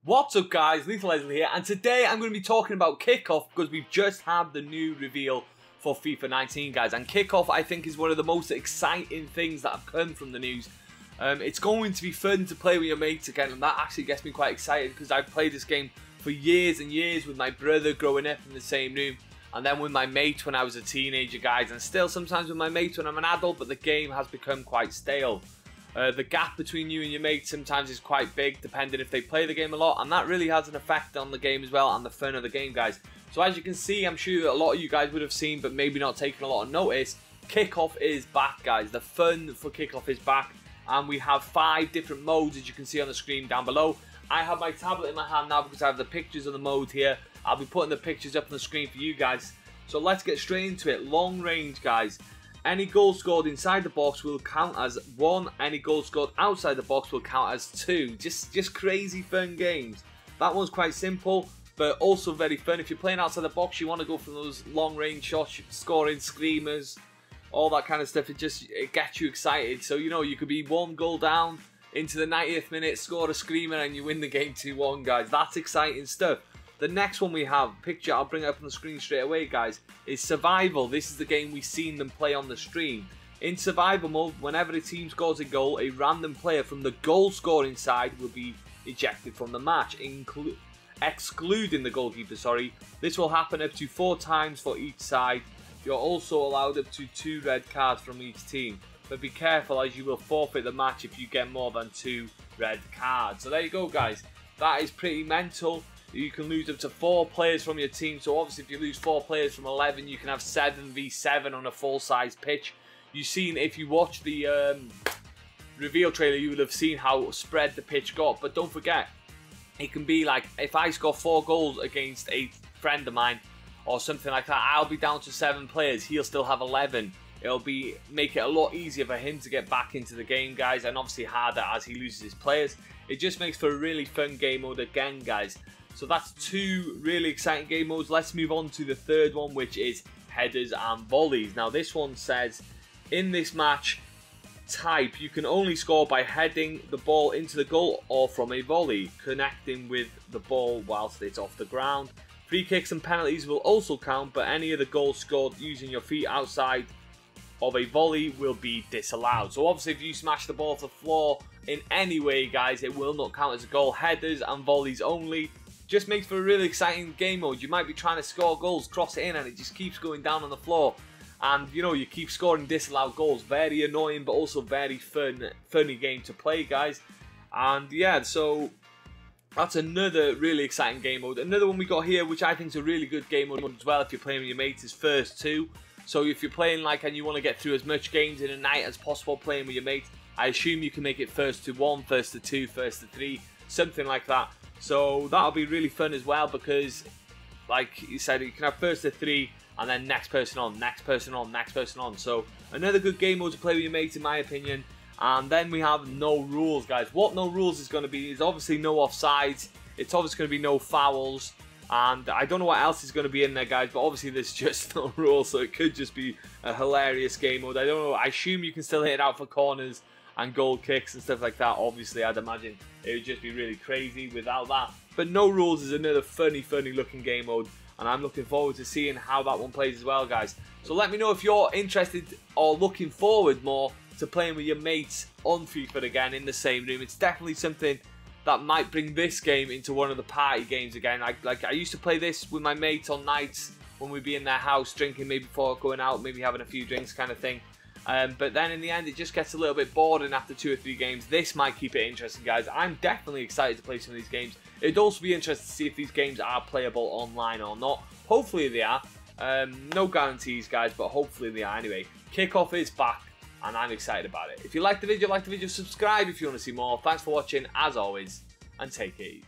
What's up guys, Lethal Leslie here, and today I'm going to be talking about Kickoff because we've just had the new reveal for FIFA 19 guys, and Kickoff I think is one of the most exciting things that have come from the news. It's going to be fun to play with your mates again, and that actually gets me quite excited because I've played this game for years and years with my brother growing up in the same room, and then with my mate when I was a teenager guys, and still sometimes with my mates when I'm an adult, but the game has become quite stale. The gap between you and your mates sometimes is quite big depending if they play the game a lot, and that really has an effect on the game as well and the fun of the game guys. So as you can see, I'm sure that a lot of you guys would have seen but maybe not taken a lot of notice, Kickoff is back guys. The fun for Kickoff is back, and we have 5 different modes as you can see on the screen down below. I have my tablet in my hand now because I have the pictures of the mode here. I'll be putting the pictures up on the screen for you guys. So let's get straight into it. Long range guys. Any goal scored inside the box will count as 1. Any goal scored outside the box will count as 2. Just crazy fun games. That one's quite simple, but also very fun. If you're playing outside the box, you want to go for those long range shots, scoring screamers, all that kind of stuff. It gets you excited. So you know, you could be 1 goal down into the 90th minute, score a screamer, and you win the game 2-1 guys. That's exciting stuff. The next one we have, picture, I'll bring it up on the screen straight away guys, is Survival. This is the game we've seen them play on the stream. In Survival mode, whenever a team scores a goal, a random player from the goal scoring side will be ejected from the match, excluding the goalkeeper, sorry. This will happen up to 4 times for each side. You're also allowed up to 2 red cards from each team. But be careful as you will forfeit the match if you get more than 2 red cards. So there you go guys, that is pretty mental. You can lose up to 4 players from your team. So obviously if you lose 4 players from 11, you can have 7v7 on a full-size pitch. You've seen, if you watch the reveal trailer, you would have seen how spread the pitch got. But don't forget, it can be like, if I score 4 goals against a friend of mine or something like that, I'll be down to 7 players. He'll still have 11. It'll make it a lot easier for him to get back into the game guys, and obviously harder as he loses his players. It just makes for a really fun game mode again guys. So that's 2 really exciting game modes. Let's move on to the third one, which is headers and volleys. Now this one says, in this match type, you can only score by heading the ball into the goal or from a volley, connecting with the ball whilst it's off the ground. Free kicks and penalties will also count, but any of the goals scored using your feet outside of a volley will be disallowed. So obviously if you smash the ball to the floor in any way guys, it will not count as a goal. Headers and volleys only. Just makes for a really exciting game mode. You might be trying to score goals, cross it in, and it just keeps going down on the floor. And you know, you keep scoring disallowed goals. Very annoying, but also very funny game to play, guys. And yeah, so that's another really exciting game mode. Another one we got here, which I think is a really good game mode as well if you're playing with your mates, is First 2. So if you're playing like, and you want to get through as much games in a night as possible playing with your mates, I assume you can make it First to 1, First to 2, First to 3, something like that. So that'll be really fun as well because, like you said, you can have First to 3 and then next person on, next person on, next person on. So another good game mode to play with your mates in my opinion. And then we have no rules guys. What no rules is going to be is obviously no offsides. It's obviously going to be no fouls. And I don't know what else is going to be in there guys, but obviously there's just no rules, so it could just be a hilarious game mode. I don't know, I assume you can still hit it out for corners and goal kicks and stuff like that. Obviously I'd imagine it would just be really crazy without that. But no rules is another funny looking game mode, and I'm looking forward to seeing how that one plays as well guys. So let me know if you're interested or looking forward more to playing with your mates on FIFA again in the same room. It's definitely something that might bring this game into one of the party games again. Like I used to play this with my mates on nights when we'd be in their house drinking, maybe before going out, maybe having a few drinks kind of thing. But then in the end it just gets a little bit boring after 2 or 3 games. This might keep it interesting guys. I'm definitely excited to play some of these games. It'd also be interesting to see if these games are playable online or not. Hopefully they are. No guarantees guys, but hopefully they are anyway. Kickoff is back and I'm excited about it. If you liked the video, subscribe if you want to see more. Thanks for watching as always, and take it easy.